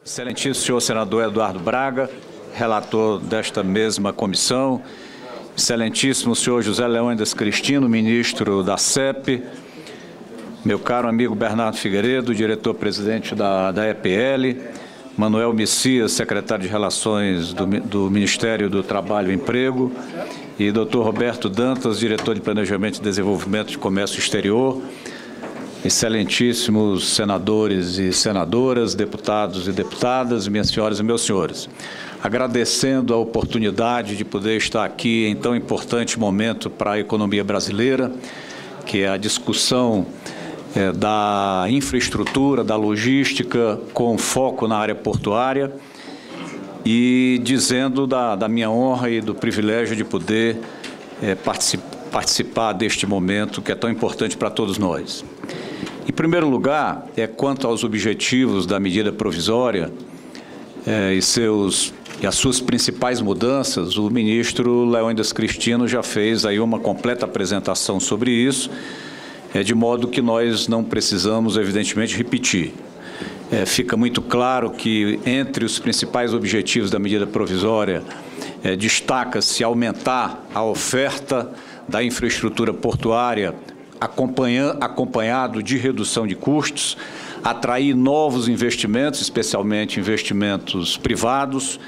Excelentíssimo senhor senador Eduardo Braga, relator desta mesma comissão, excelentíssimo senhor José Leônidas Cristino, ministro da CEP, meu caro amigo Bernardo Figueiredo, diretor-presidente da EPL, Manuel Messias, secretário de Relações do Ministério do Trabalho e Emprego, e doutor Roberto Dantas, diretor de Planejamento e Desenvolvimento de Comércio Exterior, excelentíssimos senadores e senadoras, deputados e deputadas, minhas senhoras e meus senhores. Agradecendo a oportunidade de poder estar aqui em tão importante momento para a economia brasileira, que é a discussão da infraestrutura, da logística, com foco na área portuária, e dizendo da minha honra e do privilégio de poder participar deste momento que é tão importante para todos nós. Em primeiro lugar, quanto aos objetivos da medida provisória e as suas principais mudanças, o ministro Leônidas Cristino já fez aí uma completa apresentação sobre isso, de modo que nós não precisamos, evidentemente, repetir. Fica muito claro que, entre os principais objetivos da medida provisória, destaca-se aumentar a oferta da infraestrutura portuária, acompanhado de redução de custos, atrair novos investimentos, especialmente investimentos privados,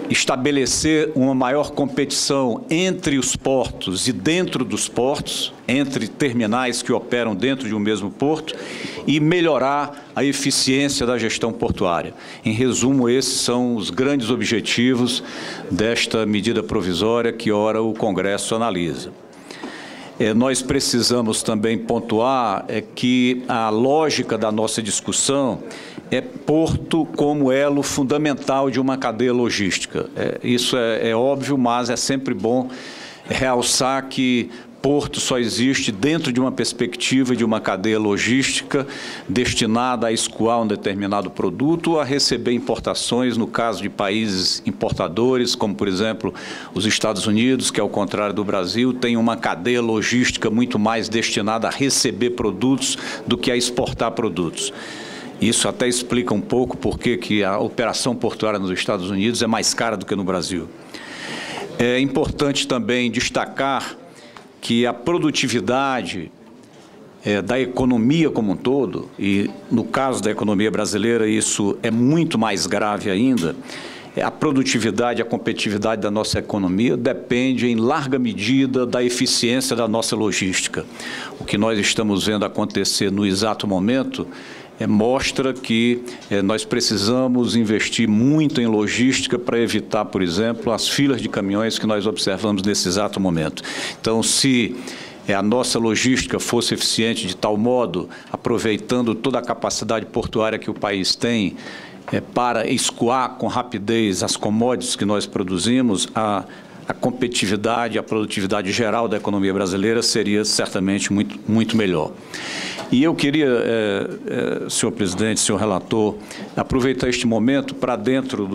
estabelecer uma maior competição entre os portos e dentro dos portos, entre terminais que operam dentro de um mesmo porto, e melhorar a eficiência da gestão portuária. Em resumo, esses são os grandes objetivos desta medida provisória que ora o Congresso analisa. Nós precisamos também pontuar que a lógica da nossa discussão é porto como elo fundamental de uma cadeia logística. Isso é óbvio, mas é sempre bom realçar que porto só existe dentro de uma perspectiva de uma cadeia logística destinada a escoar um determinado produto ou a receber importações, no caso de países importadores, como, por exemplo, os Estados Unidos, que, ao contrário do Brasil, tem uma cadeia logística muito mais destinada a receber produtos do que a exportar produtos. Isso até explica um pouco por que a operação portuária nos Estados Unidos é mais cara do que no Brasil. É importante também destacar que a produtividade da economia como um todo, e no caso da economia brasileira isso é muito mais grave ainda, a produtividade, a competitividade da nossa economia depende em larga medida da eficiência da nossa logística. O que nós estamos vendo acontecer no exato momento mostra que nós precisamos investir muito em logística para evitar, por exemplo, as filas de caminhões que nós observamos nesse exato momento. Então, se a nossa logística fosse eficiente de tal modo, aproveitando toda a capacidade portuária que o país tem para escoar com rapidez as commodities que nós produzimos, a competitividade, a produtividade geral da economia brasileira seria certamente muito melhor. E eu queria, senhor presidente, senhor relator, aproveitar este momento para, dentro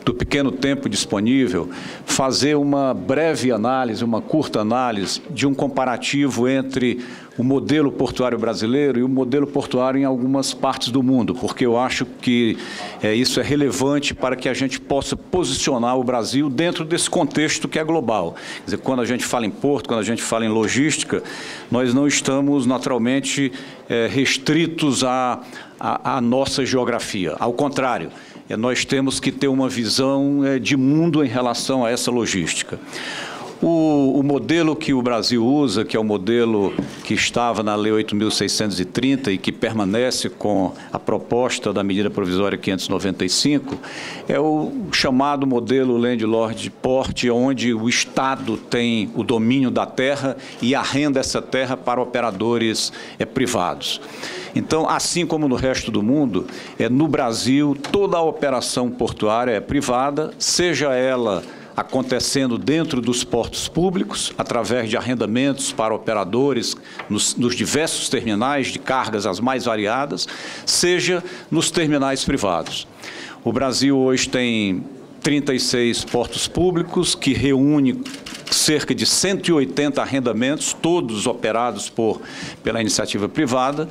do pequeno tempo disponível, fazer uma breve análise, uma curta análise de um comparativo entre o modelo portuário brasileiro e o modelo portuário em algumas partes do mundo, porque eu acho que isso é relevante para que a gente possa posicionar o Brasil dentro desse contexto que é global. Quer dizer, quando a gente fala em porto, quando a gente fala em logística, nós não estamos naturalmente restritos à nossa geografia. Ao contrário, nós temos que ter uma visão de mundo em relação a essa logística. O modelo que o Brasil usa, que é o modelo que estava na Lei 8.630 e que permanece com a proposta da medida provisória 595, é o chamado modelo Landlord Port, onde o Estado tem o domínio da terra e arrenda essa terra para operadores privados. Então, assim como no resto do mundo, no Brasil, toda a operação portuária é privada, seja ela acontecendo dentro dos portos públicos, através de arrendamentos para operadores nos diversos terminais de cargas as mais variadas, seja nos terminais privados. O Brasil hoje tem 36 portos públicos que reúne cerca de 180 arrendamentos, todos operados pela iniciativa privada,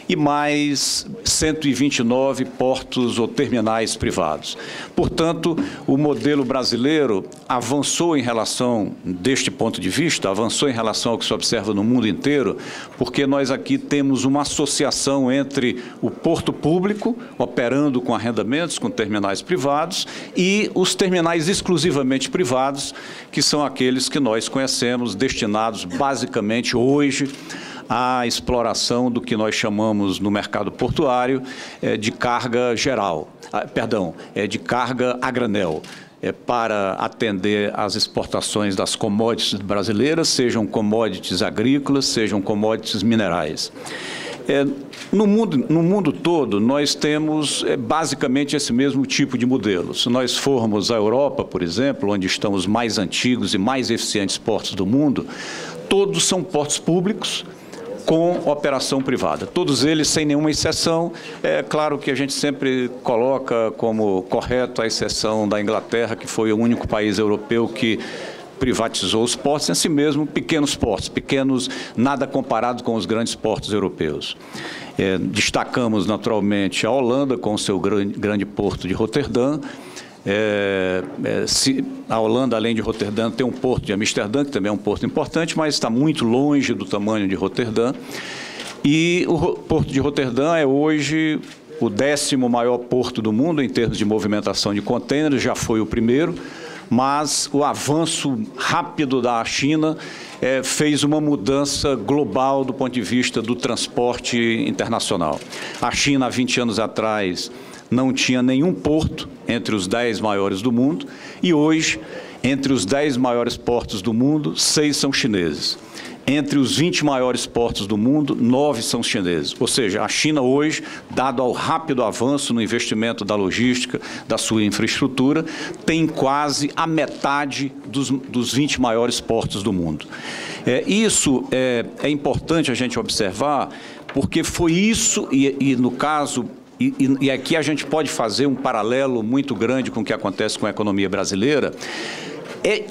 e mais 129 portos ou terminais privados. Portanto, o modelo brasileiro avançou em relação, deste ponto de vista, avançou em relação ao que se observa no mundo inteiro, porque nós aqui temos uma associação entre o porto público, operando com arrendamentos, com terminais privados, e os terminais exclusivamente privados, que são aqueles que nós conhecemos, destinados basicamente hoje à exploração do que nós chamamos no mercado portuário de carga geral, de carga a granel, para atender às exportações das commodities brasileiras, sejam commodities agrícolas, sejam commodities minerais. No mundo todo, nós temos basicamente esse mesmo tipo de modelo. Se nós formos à Europa, por exemplo, onde estão os mais antigos e mais eficientes portos do mundo, todos são portos públicos com operação privada. Todos eles, sem nenhuma exceção. É claro que a gente sempre coloca como correto a exceção da Inglaterra, que foi o único país europeu que privatizou os portos, assim mesmo pequenos portos, pequenos, nada comparado com os grandes portos europeus. Destacamos naturalmente a Holanda com o seu grande porto de Roterdã. A Holanda, além de Roterdã, tem um porto de Amsterdã, que também é um porto importante, mas está muito longe do tamanho de Roterdã. E o porto de Roterdã é hoje o 10º maior porto do mundo em termos de movimentação de contêineres, já foi o primeiro, mas o avanço rápido da China fez uma mudança global do ponto de vista do transporte internacional. A China, há 20 anos atrás, não tinha nenhum porto entre os 10 maiores do mundo, e hoje, entre os 10 maiores portos do mundo, 6 são chineses. Entre os 20 maiores portos do mundo, 9 são chineses. Ou seja, a China hoje, dado ao rápido avanço no investimento da logística, da sua infraestrutura, tem quase a metade dos 20 maiores portos do mundo. Isso é importante a gente observar, porque foi isso, e no caso... E aqui a gente pode fazer um paralelo muito grande com o que acontece com a economia brasileira.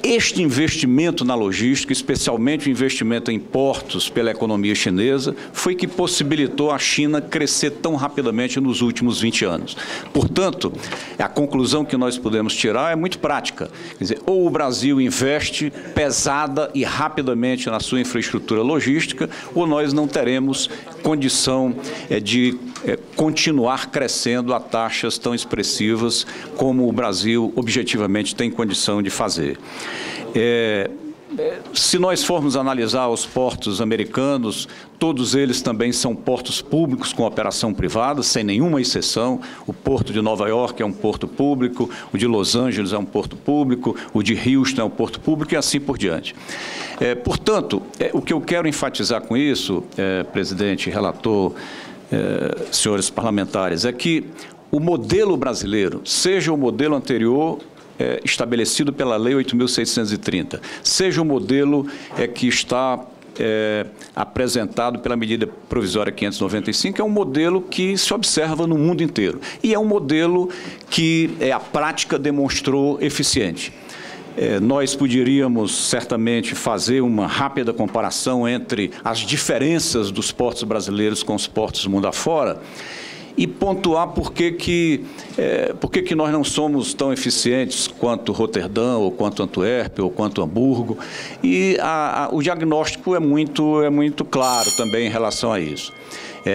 Este investimento na logística, especialmente o investimento em portos pela economia chinesa, foi que possibilitou a China crescer tão rapidamente nos últimos 20 anos. Portanto, a conclusão que nós podemos tirar é muito prática. Quer dizer, ou o Brasil investe pesada e rapidamente na sua infraestrutura logística, ou nós não teremos condição de continuar crescendo a taxas tão expressivas como o Brasil objetivamente tem condição de fazer. Se nós formos analisar os portos americanos, todos eles também são portos públicos com operação privada, sem nenhuma exceção. O porto de Nova York é um porto público, o de Los Angeles é um porto público, o de Houston é um porto público e assim por diante. Portanto, o que eu quero enfatizar com isso, presidente, relator, senhores parlamentares, é que o modelo brasileiro, seja o modelo anterior estabelecido pela Lei 8.630, seja o modelo que está apresentado pela medida provisória 595, é um modelo que se observa no mundo inteiro. E é um modelo que a prática demonstrou eficiente. Nós poderíamos certamente fazer uma rápida comparação entre as diferenças dos portos brasileiros com os portos do mundo afora e pontuar por que nós não somos tão eficientes quanto Roterdã, ou quanto Antuérpia, ou quanto Hamburgo. E o diagnóstico é muito claro também em relação a isso.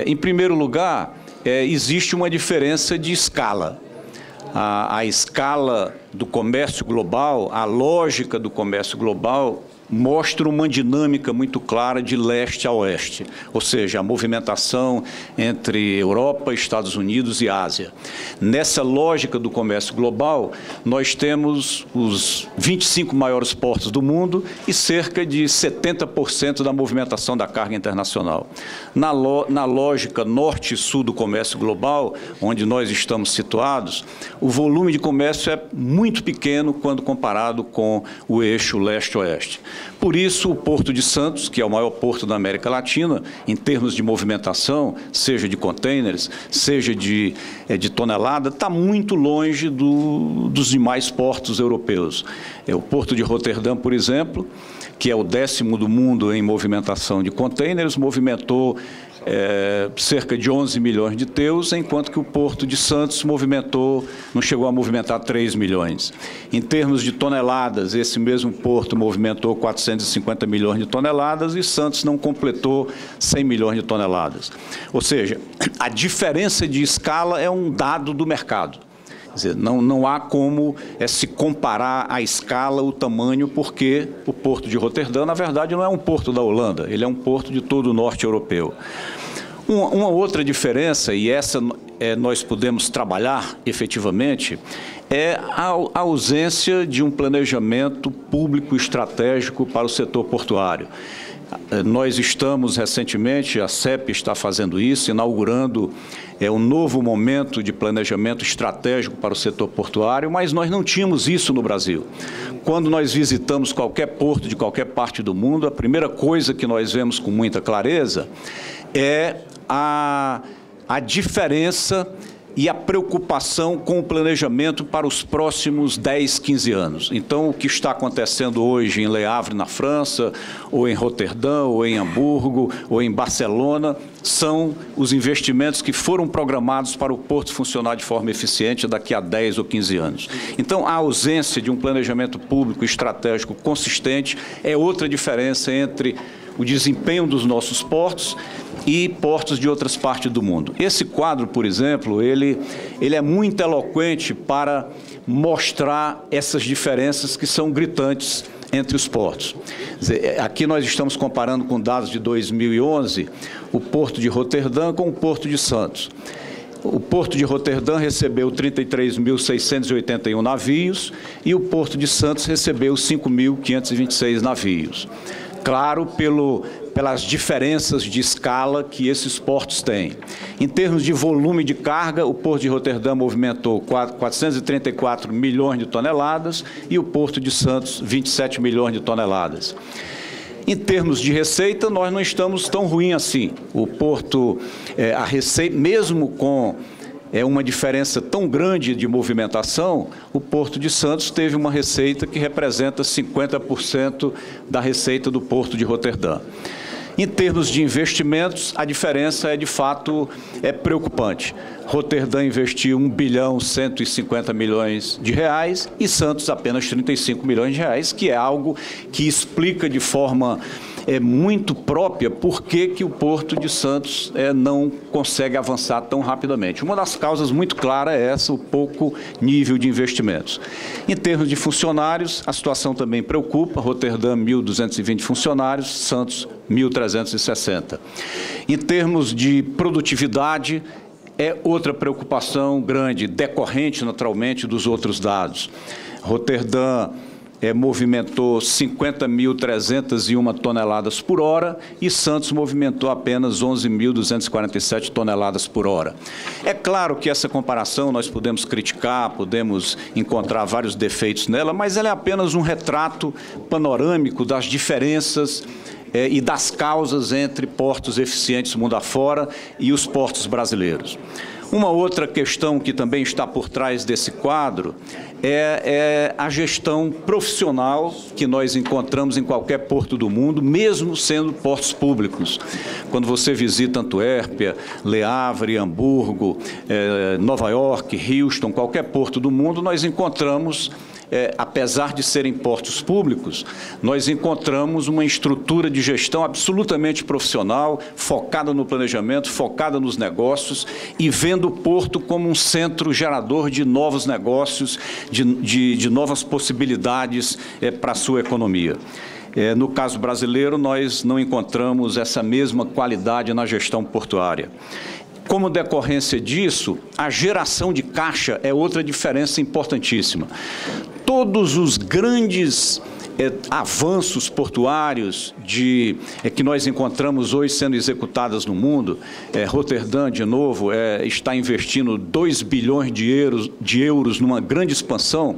Em primeiro lugar, existe uma diferença de escala. A escala do comércio global, a lógica do comércio global, mostra uma dinâmica muito clara de leste a oeste, ou seja, a movimentação entre Europa, Estados Unidos e Ásia. Nessa lógica do comércio global, nós temos os 25 maiores portos do mundo e cerca de 70% da movimentação da carga internacional. Na lógica norte e sul do comércio global, onde nós estamos situados, o volume de comércio é muito pequeno quando comparado com o eixo leste-oeste. Por isso, o Porto de Santos, que é o maior porto da América Latina, em termos de movimentação, seja de contêineres, seja de tonelada, está muito longe dos demais portos europeus. O Porto de Roterdã, por exemplo, que é o 10º do mundo em movimentação de contêineres, movimentou cerca de 11 milhões de TEUs, enquanto que o Porto de Santos não chegou a movimentar 3 milhões. Em termos de toneladas, esse mesmo porto movimentou 450 milhões de toneladas e Santos não completou 100 milhões de toneladas. Ou seja, a diferença de escala é um dado do mercado. Quer dizer, não há como se comparar a escala, o tamanho, porque o Porto de Roterdã, na verdade, não é um porto da Holanda, ele é um porto de todo o norte europeu. Uma outra diferença, e essa nós podemos trabalhar efetivamente, é a ausência de um planejamento público estratégico para o setor portuário. Nós estamos recentemente, a CEP está fazendo isso, inaugurando um novo momento de planejamento estratégico para o setor portuário, mas nós não tínhamos isso no Brasil. Quando nós visitamos qualquer porto de qualquer parte do mundo, a primeira coisa que nós vemos com muita clareza é a diferença e a preocupação com o planejamento para os próximos 10, 15 anos. Então, o que está acontecendo hoje em Le Havre, na França, ou em Roterdã, ou em Hamburgo, ou em Barcelona, são os investimentos que foram programados para o porto funcionar de forma eficiente daqui a 10 ou 15 anos. Então, a ausência de um planejamento público estratégico consistente é outra diferença entre o desempenho dos nossos portos e portos de outras partes do mundo. Esse quadro, por exemplo, ele é muito eloquente para mostrar essas diferenças que são gritantes entre os portos. Quer dizer, aqui nós estamos comparando com dados de 2011, o Porto de Roterdã com o Porto de Santos. O Porto de Roterdã recebeu 33.681 navios e o Porto de Santos recebeu 5.526 navios. Claro, pelas diferenças de escala que esses portos têm. Em termos de volume de carga, o Porto de Roterdã movimentou 434 milhões de toneladas e o Porto de Santos, 27 milhões de toneladas. Em termos de receita, nós não estamos tão ruim assim. O porto, a receita, mesmo com uma diferença tão grande de movimentação, o Porto de Santos teve uma receita que representa 50% da receita do Porto de Roterdã. Em termos de investimentos, a diferença de fato, preocupante. Roterdã investiu 1.150 bilhões e Santos apenas 35 milhões de reais, que é algo que explica de forma muito própria por que o Porto de Santos não consegue avançar tão rapidamente. Uma das causas muito claras é essa, o pouco nível de investimentos. Em termos de funcionários, a situação também preocupa. Roterdã, 1.220 funcionários, Santos, 1.360. Em termos de produtividade, é outra preocupação grande, decorrente naturalmente dos outros dados. Roterdã movimentou 50.301 toneladas por hora e Santos movimentou apenas 11.247 toneladas por hora. É claro que essa comparação nós podemos criticar, podemos encontrar vários defeitos nela, mas ela é apenas um retrato panorâmico das diferenças e das causas entre portos eficientes mundo afora e os portos brasileiros. Uma outra questão que também está por trás desse quadro é a gestão profissional que nós encontramos em qualquer porto do mundo, mesmo sendo portos públicos. Quando você visita Antuérpia, Le Havre, Hamburgo, Nova York, Houston, qualquer porto do mundo, nós encontramos apesar de serem portos públicos, nós encontramos uma estrutura de gestão absolutamente profissional, focada no planejamento, focada nos negócios e vendo o porto como um centro gerador de novos negócios, de novas possibilidades para a sua economia. No caso brasileiro, nós não encontramos essa mesma qualidade na gestão portuária. Como decorrência disso, a geração de caixa é outra diferença importantíssima. Todos os grandes avanços portuários que nós encontramos hoje sendo executados no mundo, Roterdã, de novo, está investindo 2 bilhões de euros numa grande expansão.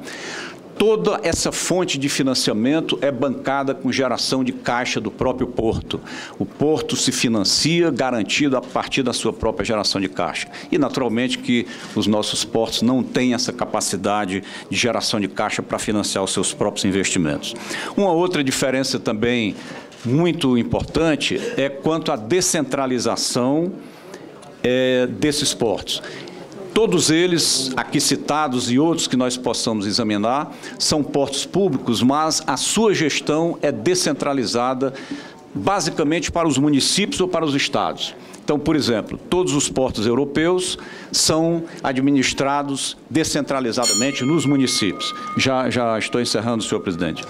Toda essa fonte de financiamento é bancada com geração de caixa do próprio porto. O porto se financia garantido a partir da sua própria geração de caixa. E, naturalmente, que os nossos portos não têm essa capacidade de geração de caixa para financiar os seus próprios investimentos. Uma outra diferença também muito importante é quanto à descentralização desses portos. Todos eles, aqui citados e outros que nós possamos examinar, são portos públicos, mas a sua gestão é descentralizada basicamente para os municípios ou para os estados. Então, por exemplo, todos os portos europeus são administrados descentralizadamente nos municípios. Já estou encerrando, senhor presidente.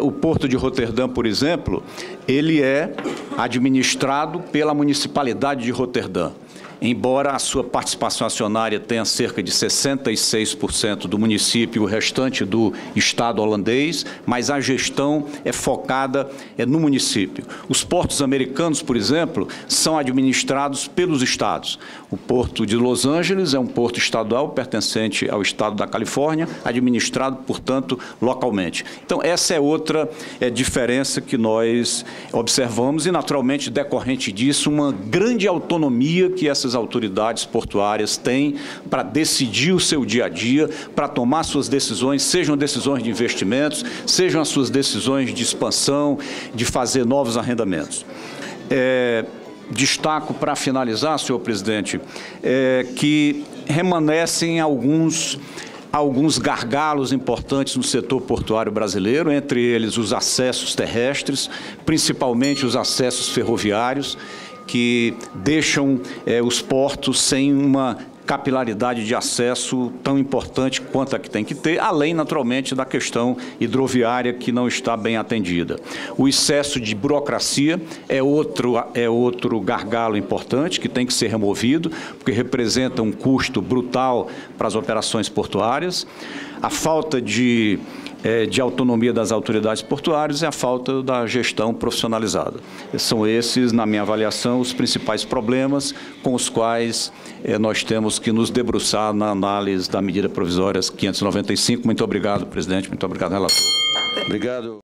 O Porto de Roterdã, por exemplo, ele é administrado pela municipalidade de Roterdã. Embora a sua participação acionária tenha cerca de 66% do município e o restante do Estado holandês, mas a gestão é focada no município. Os portos americanos, por exemplo, são administrados pelos estados. O Porto de Los Angeles é um porto estadual pertencente ao estado da Califórnia, administrado, portanto, localmente. Então, essa é outra diferença que nós observamos e, naturalmente, decorrente disso, uma grande autonomia que essas autoridades portuárias têm para decidir o seu dia a dia, para tomar suas decisões, sejam decisões de investimentos, sejam as suas decisões de expansão, de fazer novos arrendamentos. Destaco, para finalizar, senhor presidente, que remanescem alguns gargalos importantes no setor portuário brasileiro, entre eles os acessos terrestres, principalmente os acessos ferroviários, que deixam os portos sem uma capilaridade de acesso tão importante quanto a que tem que ter, além, naturalmente, da questão hidroviária que não está bem atendida. O excesso de burocracia é outro gargalo importante que tem que ser removido, porque representa um custo brutal para as operações portuárias. A falta de autonomia das autoridades portuárias e a falta da gestão profissionalizada. São esses, na minha avaliação, os principais problemas com os quais nós temos que nos debruçar na análise da medida provisória 595. Muito obrigado, presidente. Muito obrigado, relator. Obrigado.